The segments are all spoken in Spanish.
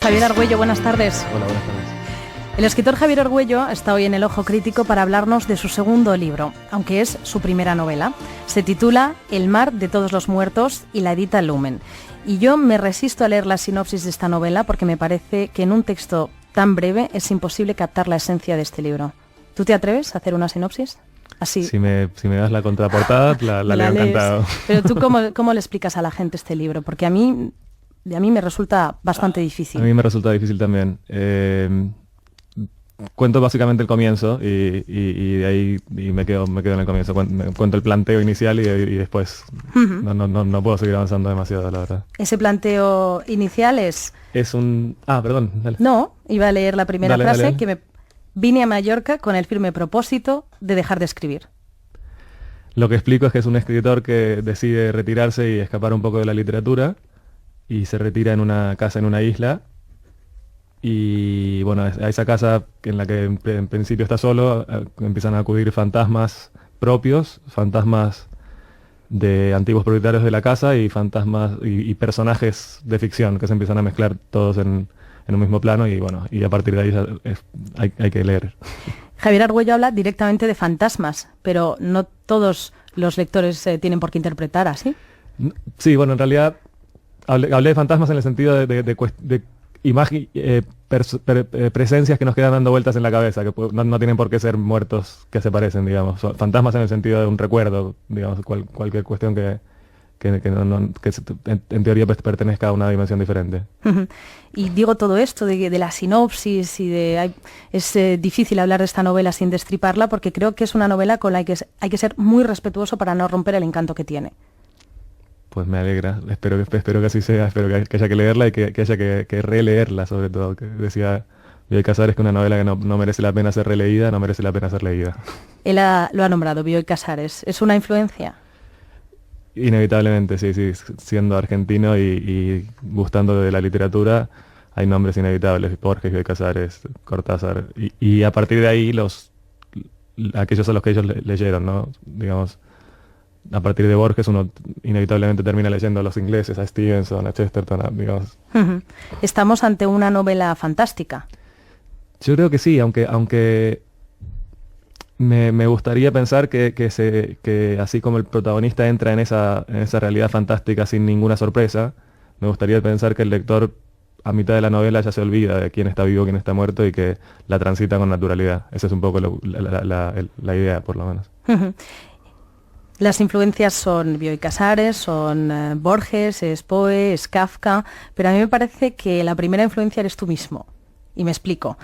Javier Argüello, buenas tardes. Hola, buenas tardes. El escritor Javier Argüello está hoy en El Ojo Crítico para hablarnos de su segundo libro, aunque es su primera novela. Se titula El mar de todos los muertos y la edita Lumen. Y yo me resisto a leer la sinopsis de esta novela porque me parece que en un texto tan breve es imposible captar la esencia de este libro. ¿Tú te atreves a hacer una sinopsis? Así. Si me das la contraportada, la leo encantado. Pero tú, ¿cómo le explicas a la gente este libro? Porque a mí me resulta bastante difícil. A mí me resulta difícil también. Cuento básicamente el comienzo y de ahí me quedo en el comienzo. Cuento el planteo inicial y después no puedo seguir avanzando demasiado, la verdad. Ese planteo inicial es... Es un... perdón. Dale. No, iba a leer la primera frase, dale. que vine a Mallorca con el firme propósito de dejar de escribir. Lo que explico es que es un escritor que decide retirarse y escapar un poco de la literatura y se retira en una casa en una isla. Y bueno, a esa casa en la que en principio está solo, empiezan a acudir fantasmas propios, fantasmas de antiguos propietarios de la casa y fantasmas y personajes de ficción que se empiezan a mezclar todos en un mismo plano y bueno, y a partir de ahí hay que leer. Javier Argüello habla directamente de fantasmas, pero no todos los lectores tienen por qué interpretar así. Sí, bueno, en realidad hablé de fantasmas en el sentido de presencias que nos quedan dando vueltas en la cabeza, que no tienen por qué ser muertos que se parecen, digamos. Fantasmas en el sentido de un recuerdo, digamos, cualquier cuestión que en teoría pertenezca a una dimensión diferente. Y digo todo esto de la sinopsis y es difícil hablar de esta novela sin destriparla porque creo que es una novela con la que hay que ser muy respetuoso para no romper el encanto que tiene. Pues me alegra, espero que así sea, espero que haya que leerla y que haya que releerla sobre todo. Que decía Bioy Casares que una novela que no merece la pena ser releída, no merece la pena ser leída. Él lo ha nombrado, Bioy Casares. ¿Es una influencia? Inevitablemente, sí, siendo argentino y gustando de la literatura, hay nombres inevitables, Borges, Bioy Casares, Cortázar, y a partir de ahí aquellos a los que ellos leyeron, ¿no? Digamos, a partir de Borges uno inevitablemente termina leyendo a los ingleses, a Stevenson, a Chesterton, digamos. ¿Estamos ante una novela fantástica? Yo creo que sí, aunque me gustaría pensar que así como el protagonista entra en esa realidad fantástica sin ninguna sorpresa, me gustaría pensar que el lector a mitad de la novela ya se olvida de quién está vivo, quién está muerto y que la transita con naturalidad. Esa es un poco la idea, por lo menos. Las influencias son Bioy Casares, son Borges, es Poe, es Kafka, pero a mí me parece que la primera influencia eres tú mismo. Y me explico.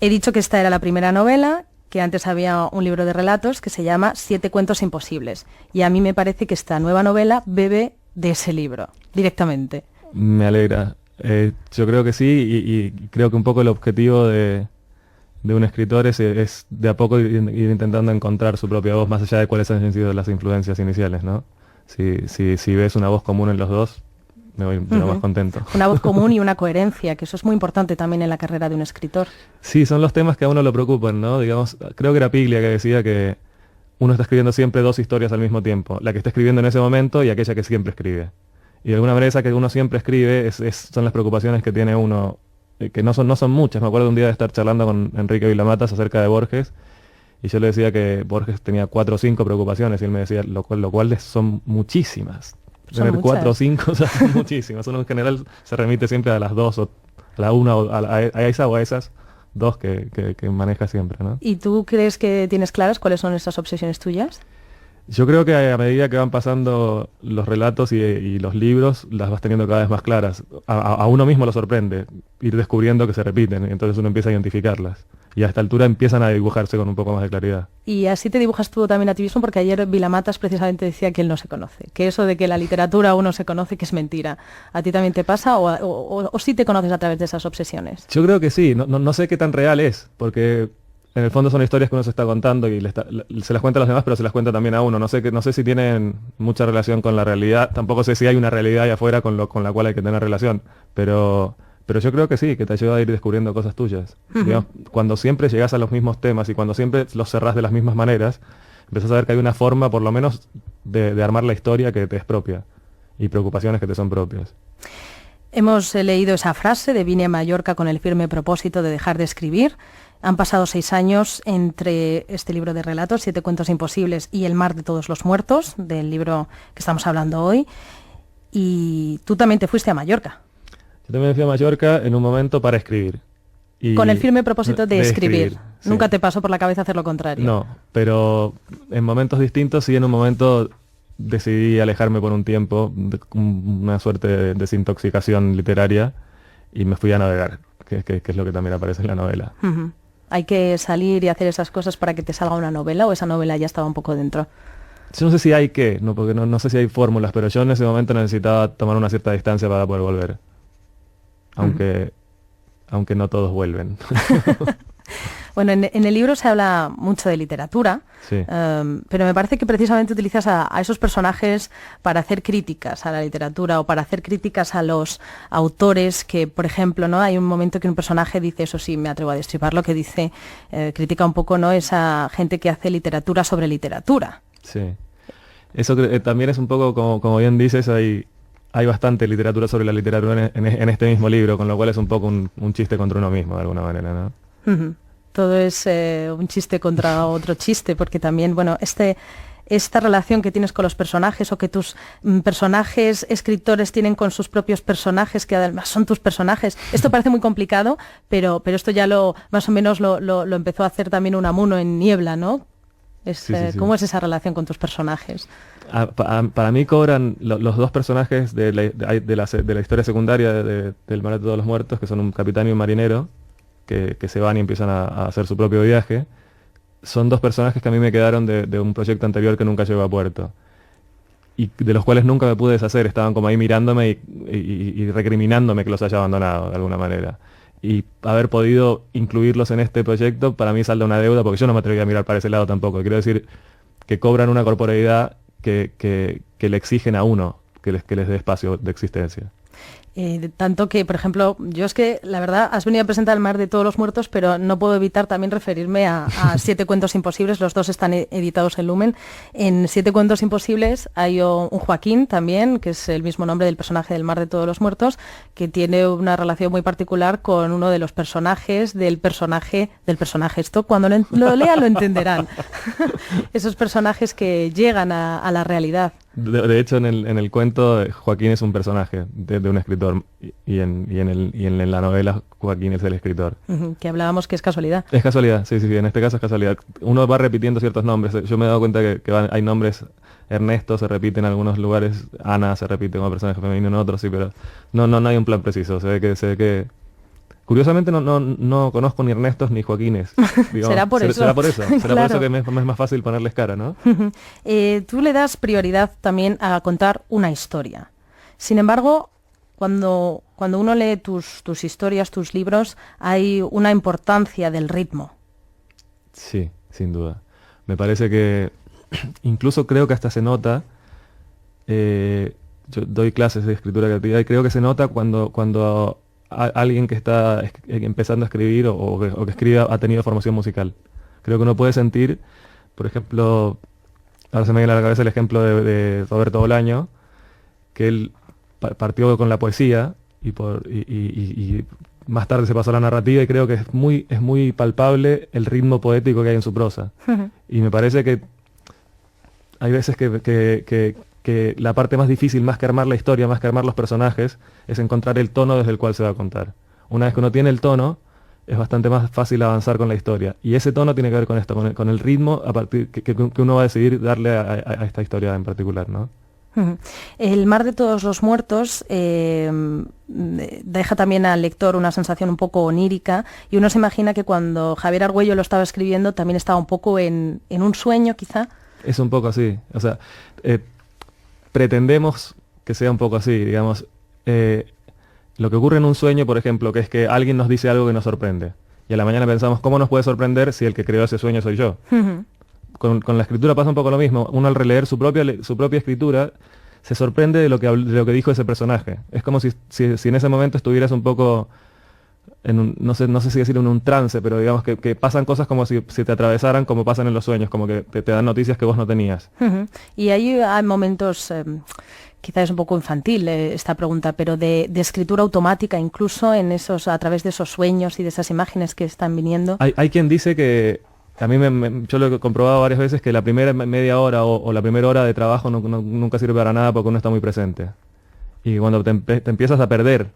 He dicho que esta era la primera novela, que antes había un libro de relatos que se llama 7 cuentos imposibles. Y a mí me parece que esta nueva novela bebe de ese libro, directamente. Me alegra. Yo creo que sí, y creo que un poco el objetivo de un escritor es de a poco ir intentando encontrar su propia voz, más allá de cuáles han sido las influencias iniciales, ¿no? Si ves una voz común en los dos, me voy más contento. Una voz común y una coherencia, que eso es muy importante también en la carrera de un escritor. Sí, son los temas que a uno lo preocupan, ¿no? Digamos, creo que era Piglia que decía que uno está escribiendo siempre dos historias al mismo tiempo, la que está escribiendo en ese momento y aquella que siempre escribe. Y de alguna manera esa que uno siempre escribe son las preocupaciones que tiene uno, que no son muchas. Me acuerdo un día de estar charlando con Enrique Vilamatas acerca de Borges y yo le decía que Borges tenía 4 o 5 preocupaciones y él me decía, lo cual son muchísimas. Son Tener muchas. 4 o 5 son muchísimas. Uno en general se remite siempre a las 2 o a la una o a esa o a esas 2 que maneja siempre, ¿no? ¿Y tú crees que tienes claras cuáles son esas obsesiones tuyas? Yo creo que a medida que van pasando los relatos y los libros, las vas teniendo cada vez más claras. A uno mismo lo sorprende ir descubriendo que se repiten, y entonces uno empieza a identificarlas. Y a esta altura empiezan a dibujarse con un poco más de claridad. Y así te dibujas tú también a ti mismo, porque ayer Vilamatas precisamente decía que él no se conoce, que eso de que la literatura uno se conoce, que es mentira. ¿A ti también te pasa o sí te conoces a través de esas obsesiones? Yo creo que sí, no sé qué tan real es, porque en el fondo son historias que uno se está contando y se las cuenta a los demás, pero se las cuenta también a uno. No sé si tienen mucha relación con la realidad, tampoco sé si hay una realidad ahí afuera con la cual hay que tener relación, pero yo creo que sí, que te ayuda a ir descubriendo cosas tuyas. Digamos, cuando siempre llegas a los mismos temas y cuando siempre los cerrás de las mismas maneras, empezás a ver que hay una forma, por lo menos, de armar la historia que te es propia y preocupaciones que te son propias. Hemos leído esa frase de vine a Mallorca con el firme propósito de dejar de escribir. Han pasado 6 años entre este libro de relatos, 7 cuentos imposibles, y El mar de todos los muertos, del libro que estamos hablando hoy. Y tú también te fuiste a Mallorca. Yo también fui a Mallorca en un momento para escribir. Y con el firme propósito de escribir. Sí. Nunca te pasó por la cabeza hacer lo contrario. No, pero en momentos distintos sí, en un momento decidí alejarme por un tiempo, una suerte de desintoxicación literaria, y me fui a navegar, que es lo que también aparece en la novela. Uh-huh. ¿Hay que salir y hacer esas cosas para que te salga una novela o esa novela ya estaba un poco dentro? Yo no sé si hay que, no, porque no sé si hay fórmulas, pero yo en ese momento necesitaba tomar una cierta distancia para poder volver. Aunque no todos vuelven. Bueno, en el libro se habla mucho de literatura, sí. Pero me parece que precisamente utilizas a esos personajes para hacer críticas a la literatura o para hacer críticas a los autores que, por ejemplo, ¿no? Hay un momento que un personaje dice, eso sí, me atrevo a destriparlo, que dice, critica un poco, ¿no?, esa gente que hace literatura sobre literatura. Sí. Eso también es un poco, como bien dices, hay bastante literatura sobre la literatura en este mismo libro, con lo cual es un poco un chiste contra uno mismo, de alguna manera, ¿no? Uh-huh. Todo es un chiste contra otro chiste, porque también, bueno, esta relación que tienes con los personajes o que tus personajes escritores tienen con sus propios personajes, que además son tus personajes, esto parece muy complicado, pero esto ya más o menos lo empezó a hacer también Unamuno en Niebla, ¿no? Sí. ¿Cómo es esa relación con tus personajes? Para mí cobran los dos personajes de la historia secundaria del Mar de todos los muertos, que son un capitán y un marinero, que se van y empiezan a hacer su propio viaje. Son dos personajes que a mí me quedaron de un proyecto anterior que nunca llegó a puerto, y de los cuales nunca me pude deshacer. Estaban como ahí mirándome y recriminándome que los haya abandonado de alguna manera. Y haber podido incluirlos en este proyecto para mí salda una deuda, porque yo no me atreví a mirar para ese lado tampoco. Quiero decir que cobran una corporeidad que le exigen a uno que les dé espacio de existencia. Tanto que, por ejemplo, yo es que, la verdad, has venido a presentar El mar de todos los muertos, pero no puedo evitar también referirme a 7 cuentos imposibles. Los dos están editados en Lumen. En 7 cuentos imposibles hay un Joaquín también, que es el mismo nombre del personaje del Mar de todos los muertos, que tiene una relación muy particular con uno de los personajes del personaje. Esto, cuando lo lean lo entenderán. Esos personajes que llegan a la realidad. De hecho, en el cuento, Joaquín es un personaje de un escritor, y en la novela Joaquín es el escritor. Uh-huh, que hablábamos que es casualidad. Es casualidad, sí, en este caso es casualidad. Uno va repitiendo ciertos nombres. Yo me he dado cuenta que hay nombres. Ernesto se repite en algunos lugares, Ana se repite como personaje femenino en otros, sí, pero no hay un plan preciso. Se ve que curiosamente no conozco ni Ernestos ni Joaquines. Digamos. Será por eso. Será por eso Claro. que me es más fácil ponerles cara, ¿no? Tú le das prioridad también a contar una historia. Sin embargo, cuando uno lee tus historias, tus libros, hay una importancia del ritmo. Sí, sin duda. Me parece que incluso creo que hasta se nota. Yo doy clases de escritura creativa y creo que se nota cuando alguien que está empezando a escribir o que escribe ha tenido formación musical. Creo que uno puede sentir, por ejemplo, ahora se me viene a la cabeza el ejemplo de Roberto Bolaño, que él partió con la poesía y más tarde se pasó a la narrativa, y creo que es muy palpable el ritmo poético que hay en su prosa. Uh-huh. Y me parece que hay veces que la parte más difícil, más que armar la historia, más que armar los personajes, es encontrar el tono desde el cual se va a contar. Una vez que uno tiene el tono, es bastante más fácil avanzar con la historia. Y ese tono tiene que ver con esto, con el ritmo a partir que uno va a decidir darle a esta historia en particular, ¿no? El mar de todos los muertos deja también al lector una sensación un poco onírica, y uno se imagina que cuando Javier Argüello lo estaba escribiendo también estaba un poco en un sueño, quizá. Es un poco así, o sea, pretendemos que sea un poco así, digamos. Lo que ocurre en un sueño, por ejemplo, que es que alguien nos dice algo que nos sorprende, y a la mañana pensamos, ¿cómo nos puede sorprender si el que creó ese sueño soy yo? Uh-huh. Con la escritura pasa un poco lo mismo. Uno, al releer su propia escritura, se sorprende de lo que dijo ese personaje. Es como si en ese momento estuvieras un poco no sé si decir en un trance, pero digamos que pasan cosas como si te atravesaran, como pasan en los sueños, como que te dan noticias que vos no tenías. Uh-huh. Y ahí hay momentos quizás es un poco infantil esta pregunta, pero de escritura automática, incluso a través de esos sueños y de esas imágenes que están viniendo. Hay quien dice que, a mí yo lo he comprobado varias veces, que la primera media hora o la primera hora de trabajo nunca sirve para nada porque uno está muy presente. Y cuando te empiezas a perder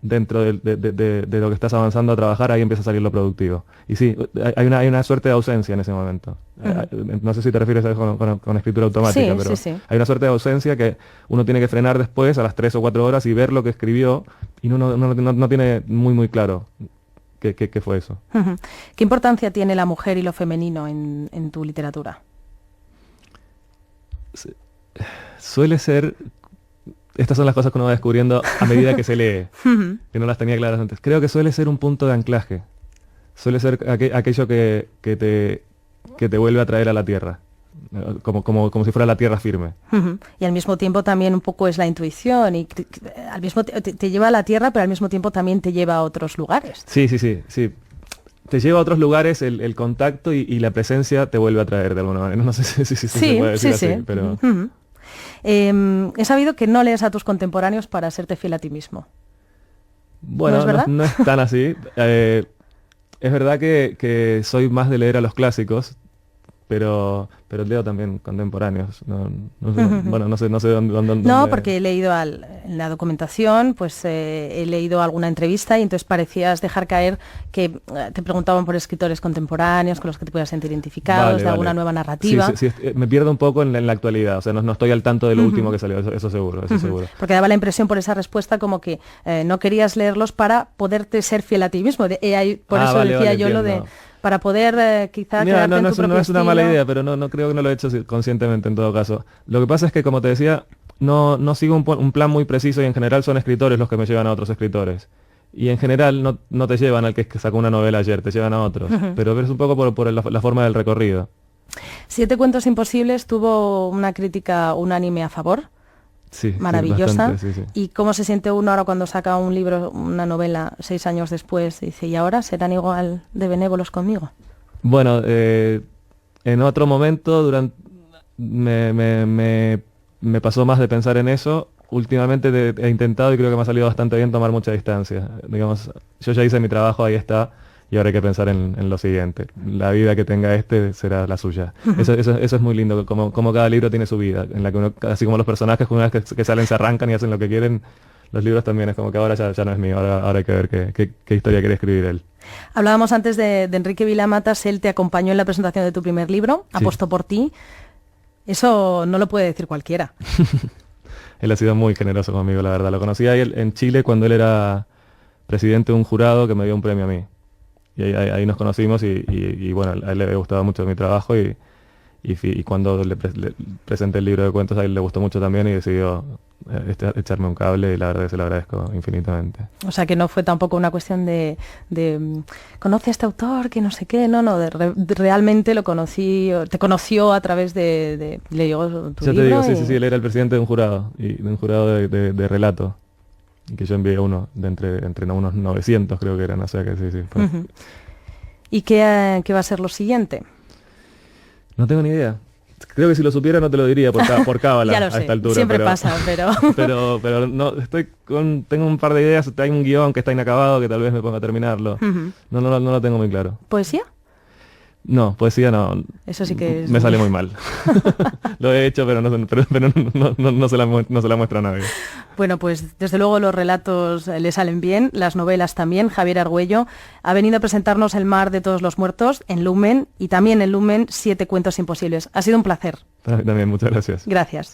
dentro de lo que estás avanzando a trabajar, ahí empieza a salir lo productivo. Y sí, hay una suerte de ausencia en ese momento. No sé si te refieres a eso con escritura automática, pero sí. hay una suerte de ausencia que uno tiene que frenar después a las 3 o 4 horas y ver lo que escribió, y no tiene muy claro qué fue eso. ¿Qué importancia tiene la mujer y lo femenino en tu literatura? Suele ser... Estas son las cosas que uno va descubriendo a medida que se lee, que no las tenía claras antes. Creo que suele ser un punto de anclaje. Suele ser aquello que te vuelve a traer a la tierra, como si fuera la tierra firme. Y al mismo tiempo también un poco es la intuición, y al mismo te lleva a la tierra, pero al mismo tiempo también te lleva a otros lugares. Sí. Te lleva a otros lugares, el contacto y la presencia te vuelve a traer de alguna manera. No sé si se puede decir así, pero... He sabido que no lees a tus contemporáneos para serte fiel a ti mismo. Bueno, ¿No es verdad? No es tan así. Es verdad que soy más de leer a los clásicos, pero leo también contemporáneos. Bueno, no sé dónde... No, porque he leído en la documentación, pues he leído alguna entrevista y entonces parecías dejar caer que te preguntaban por escritores contemporáneos con los que te pudieras sentir identificados, alguna nueva narrativa. Sí, me pierdo un poco en la actualidad, o sea, no estoy al tanto de lo último que salió, eso seguro. Porque daba la impresión por esa respuesta como que no querías leerlos para poderte ser fiel a ti mismo. Por eso decía yo lo de... Para poder quizá Mira, quedarte en tu propio no es una mala estilo. idea, pero no creo que no lo he hecho conscientemente en todo caso. Lo que pasa es que, como te decía, no sigo un plan muy preciso, y en general son escritores los que me llevan a otros escritores. Y en general no te llevan al que sacó una novela ayer, te llevan a otros. Pero es un poco por la forma del recorrido. 7 cuentos imposibles tuvo una crítica unánime a favor. Sí, maravillosa. Bastante, sí. ¿Y cómo se siente uno ahora cuando saca un libro, una novela, 6 años después? Dice, ¿y ahora serán igual de benévolos conmigo? Bueno, en otro momento me pasó más de pensar en eso. Últimamente he intentado, y creo que me ha salido bastante bien, tomar mucha distancia. Digamos, yo ya hice mi trabajo, ahí está, y ahora hay que pensar en lo siguiente. La vida que tenga será la suya. Eso es muy lindo, como cada libro tiene su vida, en la que uno, así como los personajes una vez que salen se arrancan y hacen lo que quieren, los libros también es como que ahora ya no es mío, ahora hay que ver qué historia quiere escribir él. Hablábamos antes de Enrique Vilamatas, él te acompañó en la presentación de tu primer libro, Sí. Apostó por ti. Eso no lo puede decir cualquiera. Él ha sido muy generoso conmigo, la verdad. Lo conocí a él en Chile cuando él era presidente de un jurado que me dio un premio a mí. Y ahí nos conocimos y bueno, a él le gustaba mucho mi trabajo y cuando le presenté el libro de cuentos, a él le gustó mucho también y decidió echarme un cable, y la verdad que se lo agradezco infinitamente. O sea, que no fue tampoco una cuestión de conoce a este autor, que no sé qué, realmente lo conocí, te conoció a través le llegó tu Ya te libro. digo, sí, él era el presidente de un jurado, de relato, y que yo envié uno de entre unos 900 creo que eran, o sea que sí. Pues. ¿Y qué va a ser lo siguiente? No tengo ni idea. Creo que si lo supiera no te lo diría por cábala Ya lo a sé, esta altura. siempre pasa, pero... pero no, tengo un par de ideas, hay un guión que está inacabado que tal vez me ponga a terminarlo. No lo tengo muy claro. ¿Poesía? No, poesía no. Eso sí que es... Me sale muy mal. Lo he hecho, pero no se la muestra a nadie. Bueno, pues desde luego los relatos le salen bien, las novelas también. Javier Argüello ha venido a presentarnos El mar de todos los muertos en Lumen, y también en Lumen 7 cuentos imposibles. Ha sido un placer. Para mí también, muchas gracias. Gracias.